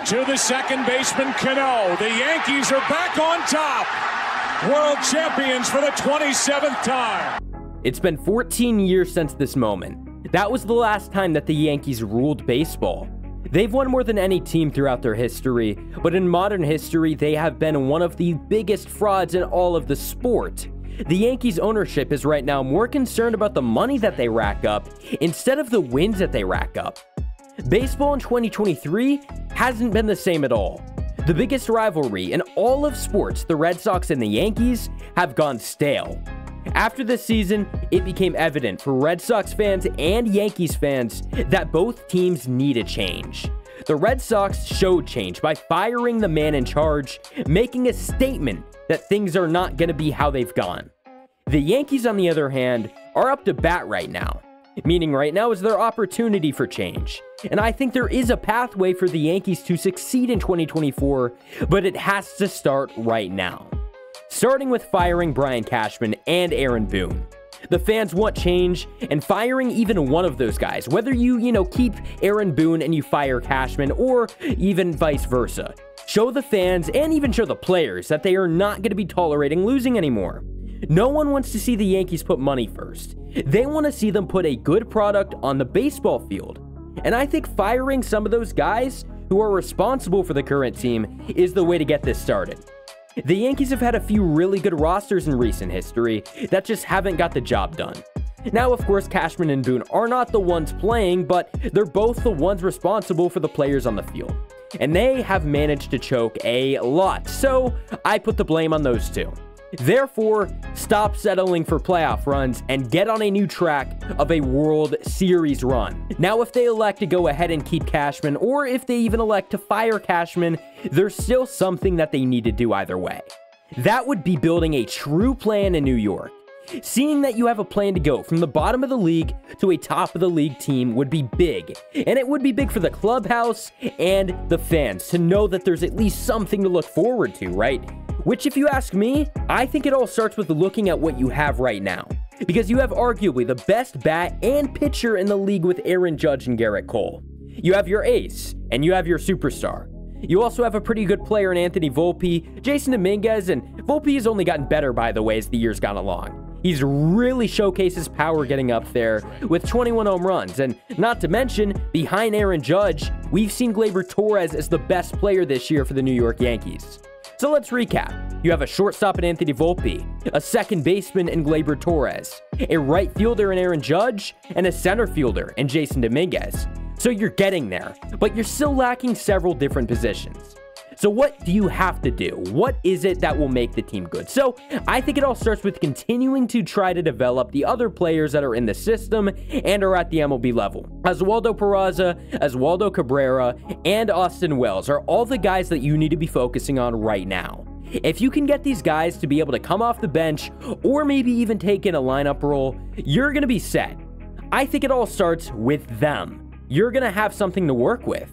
to the second baseman, Cano. The Yankees are back on top. World champions for the 27th time. It's been 14 years since this moment. That was the last time that the Yankees ruled baseball. They've won more than any team throughout their history, but in modern history, they have been one of the biggest frauds in all of the sport. The Yankees ownership is right now more concerned about the money that they rack up instead of the wins that they rack up. Baseball in 2023 hasn't been the same at all. The biggest rivalry in all of sports, the Red Sox and the Yankees, have gone stale. After this season, it became evident for Red Sox fans and Yankees fans that both teams need a change. The Red Sox showed change by firing the man in charge, making a statement that things are not going to be how they've gone. The Yankees, on the other hand, are up to bat right now, meaning right now is their opportunity for change. And I think there is a pathway for the Yankees to succeed in 2024, but it has to start right now. Starting with firing Brian Cashman and Aaron Boone. The fans want change, and firing even one of those guys, whether you keep Aaron Boone and you fire Cashman, or even vice versa. Show the fans and even show the players that they are not going to be tolerating losing anymore. No one wants to see the Yankees put money first. They want to see them put a good product on the baseball field. And I think firing some of those guys who are responsible for the current team is the way to get this started. The Yankees have had a few really good rosters in recent history that just haven't got the job done. Now, of course, Cashman and Boone are not the ones playing, but they're both the ones responsible for the players on the field. And they have managed to choke a lot, so I put the blame on those two. Therefore, stop settling for playoff runs and get on a new track of a World Series run. Now, if they elect to go ahead and keep Cashman, or if they even elect to fire Cashman, there's still something that they need to do either way. That would be building a true plan in New York. Seeing that you have a plan to go from the bottom of the league to a top of the league team would be big, and it would be big for the clubhouse and the fans to know that there's at least something to look forward to, right? Which, if you ask me, I think it all starts with looking at what you have right now. Because you have arguably the best bat and pitcher in the league with Aaron Judge and Garrett Cole. You have your ace, and you have your superstar. You also have a pretty good player in Anthony Volpe, Jason Dominguez, and Volpe has only gotten better, by the way, as the year's gone along. He's really showcased his power getting up there with 21 home runs, and not to mention, behind Aaron Judge, we've seen Gleyber Torres as the best player this year for the New York Yankees. So let's recap. You have a shortstop in Anthony Volpe, a second baseman in Gleyber Torres, a right fielder in Aaron Judge, and a center fielder in Jason Dominguez. So you're getting there, but you're still lacking several different positions. So what do you have to do? What is it that will make the team good? So I think it all starts with continuing to try to develop the other players that are in the system and are at the MLB level. Oswaldo Peraza, Oswaldo Cabrera, and Austin Wells are all the guys that you need to be focusing on right now. If you can get these guys to be able to come off the bench or maybe even take in a lineup role, you're going to be set. I think it all starts with them. You're going to have something to work with.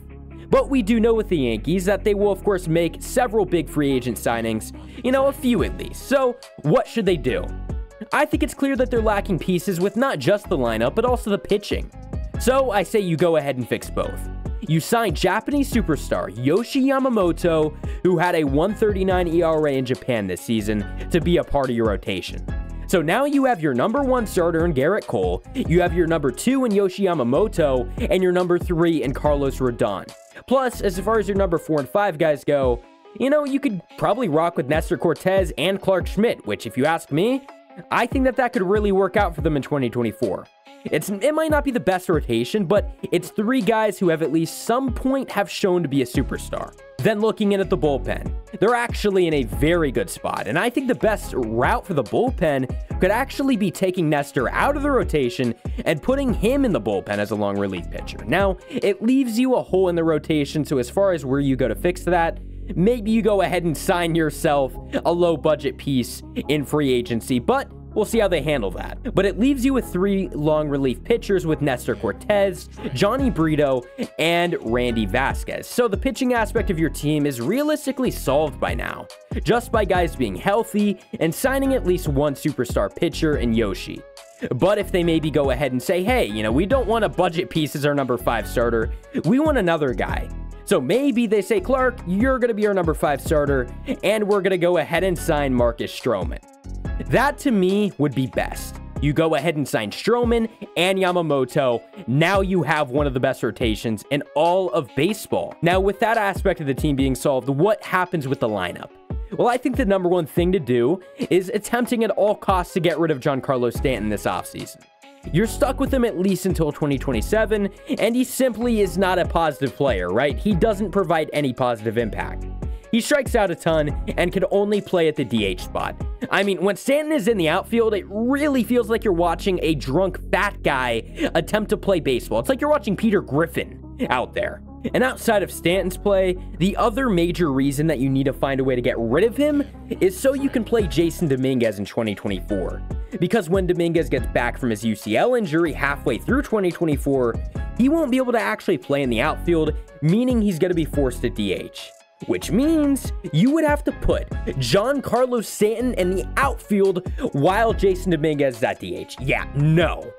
But we do know with the Yankees that they will, of course, make several big free agent signings, a few at least. So what should they do? I think it's clear that they're lacking pieces with not just the lineup, but also the pitching. So I say you go ahead and fix both. You sign Japanese superstar Yoshi Yamamoto, who had a 1.39 ERA in Japan this season, to be a part of your rotation. So now you have your number 1 starter in Garrett Cole, you have your number 2 in Yoshi Yamamoto, and your number 3 in Carlos Rodon. Plus, as far as your number 4 and 5 guys go, you could probably rock with Nestor Cortez and Clark Schmidt, which, if you ask me, I think that could really work out for them in 2024. It might not be the best rotation, but it's 3 guys who have at least some point have shown to be a superstar. Then looking in at the bullpen, they're actually in a very good spot, and I think the best route for the bullpen could actually be taking Nestor out of the rotation and putting him in the bullpen as a long relief pitcher. Now, it leaves you a hole in the rotation, so as far as where you go to fix that, maybe you go ahead and sign yourself a low budget piece in free agency, but we'll see how they handle that. But it leaves you with 3 long relief pitchers with Nestor Cortez, Johnny Brito, and Randy Vasquez. So the pitching aspect of your team is realistically solved by now, just by guys being healthy and signing at least 1 superstar pitcher in Yoshi. But if they maybe go ahead and say, hey, we don't want a budget piece as our number 5 starter, we want another guy, So maybe they say, Clark, you're going to be our number 5 starter, and we're going to go ahead and sign Marcus Stroman. That, to me, would be best. You go ahead and sign Stroman and Yamamoto. Now you have one of the best rotations in all of baseball. Now, with that aspect of the team being solved, what happens with the lineup? Well, I think the number one thing to do is attempting at all costs to get rid of Giancarlo Stanton this offseason. You're stuck with him at least until 2027, and he simply is not a positive player, right? He doesn't provide any positive impact. He strikes out a ton and can only play at the DH spot. I mean, when Stanton is in the outfield, it really feels like you're watching a drunk fat guy attempt to play baseball. It's like you're watching Peter Griffin out there. And outside of Stanton's play, the other major reason that you need to find a way to get rid of him is so you can play Jason Dominguez in 2024. Because when Dominguez gets back from his UCL injury halfway through 2024, he won't be able to actually play in the outfield, meaning he's going to be forced to DH. Which means you would have to put Giancarlo Stanton in the outfield while Jason Dominguez is at DH. Yeah, no.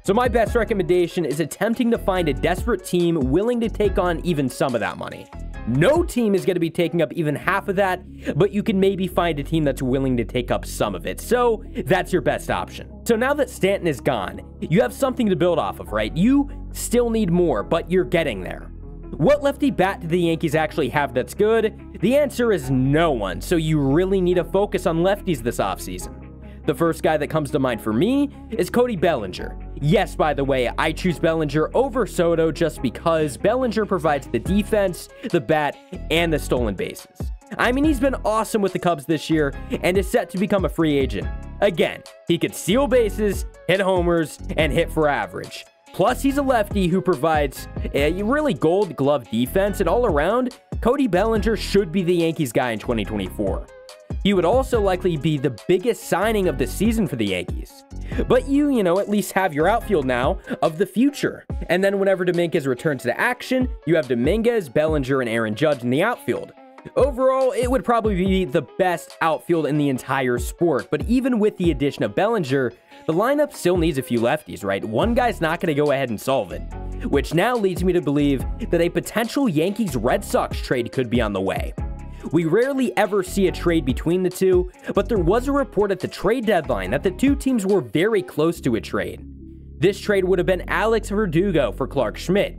So my best recommendation is attempting to find a desperate team willing to take on even some of that money. No team is going to be taking up even half of that, but you can maybe find a team that's willing to take up some of it. So that's your best option. So now that Stanton is gone, you have something to build off of, right? You still need more, but you're getting there. What lefty bat do the Yankees actually have that's good? The answer is no one, so you really need to focus on lefties this offseason. The first guy that comes to mind for me is Cody Bellinger. Yes, by the way, I choose Bellinger over Soto just because Bellinger provides the defense, the bat, and the stolen bases. I mean, he's been awesome with the Cubs this year and is set to become a free agent. Again, he could steal bases, hit homers, and hit for average. Plus, he's a lefty who provides a really gold glove defense, and all around, Cody Bellinger should be the Yankees guy in 2024. He would also likely be the biggest signing of the season for the Yankees. But you at least have your outfield now of the future. And then whenever Dominguez returns to action, you have Dominguez, Bellinger, and Aaron Judge in the outfield. Overall, it would probably be the best outfield in the entire sport, but even with the addition of Bellinger, the lineup still needs a few lefties, right? One guy's not going to go ahead and solve it, which now leads me to believe that a potential Yankees-Red Sox trade could be on the way. We rarely ever see a trade between the two, but there was a report at the trade deadline that the two teams were very close to a trade. This trade would have been Alex Verdugo for Clark Schmidt,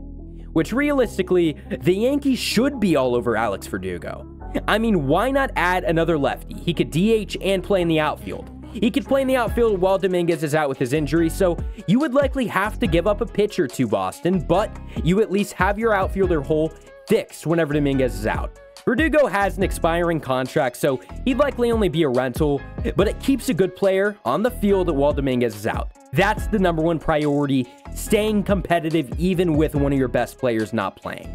which realistically, the Yankees should be all over Alex Verdugo. I mean, why not add another lefty? He could DH and play in the outfield. He could play in the outfield while Dominguez is out with his injury, so you would likely have to give up a pitcher to Boston, but you at least have your outfielder hole fixed whenever Dominguez is out. Verdugo has an expiring contract, so he'd likely only be a rental, but it keeps a good player on the field while Dominguez is out. That's the number one priority, staying competitive even with one of your best players not playing.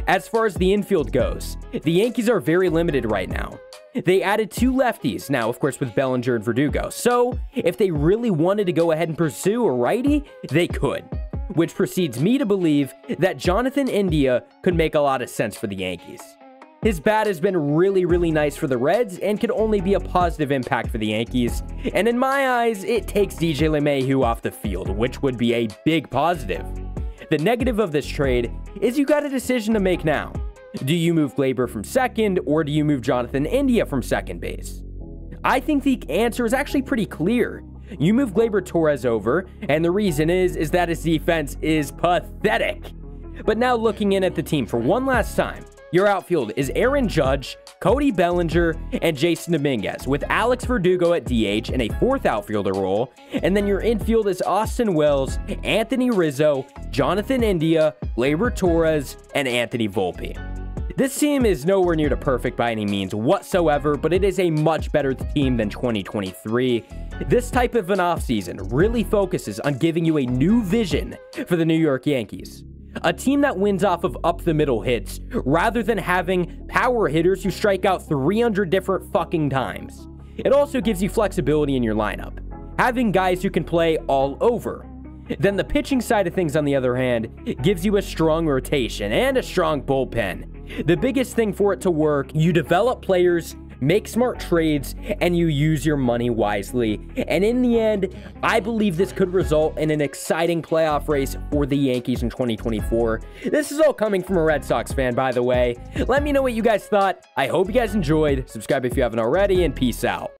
As far as the infield goes, the Yankees are very limited right now. They added two lefties, now of course with Bellinger and Verdugo, so if they really wanted to go ahead and pursue a righty, they could. Which precedes me to believe that Jonathan India could make a lot of sense for the Yankees. His bat has been really nice for the Reds and could only be a positive impact for the Yankees. And in my eyes, it takes DJ LeMahieu off the field, which would be a big positive. The negative of this trade is you got a decision to make now. Do you move Gleyber from second, or do you move Jonathan India from second base? I think the answer is actually pretty clear. You move Gleyber Torres over, and the reason is that his defense is pathetic. But now looking in at the team for one last time, your outfield is Aaron Judge, Cody Bellinger, and Jason Dominguez, with Alex Verdugo at DH in a fourth outfielder role, and then your infield is Austin Wells, Anthony Rizzo, Jonathan India, Gleyber Torres, and Anthony Volpe. This team is nowhere near to perfect by any means whatsoever, but it is a much better team than 2023. This type of an offseason really focuses on giving you a new vision for the New York Yankees. A team that wins off of up-the-middle hits, rather than having power hitters who strike out 300 different fucking times. It also gives you flexibility in your lineup, having guys who can play all over. Then the pitching side of things, on the other hand, gives you a strong rotation and a strong bullpen. The biggest thing for it to work, you develop players make smart trades, and you use your money wisely. And in the end, I believe this could result in an exciting playoff race for the Yankees in 2024. This is all coming from a Red Sox fan, by the way. Let me know what you guys thought. I hope you guys enjoyed. Subscribe if you haven't already, and peace out.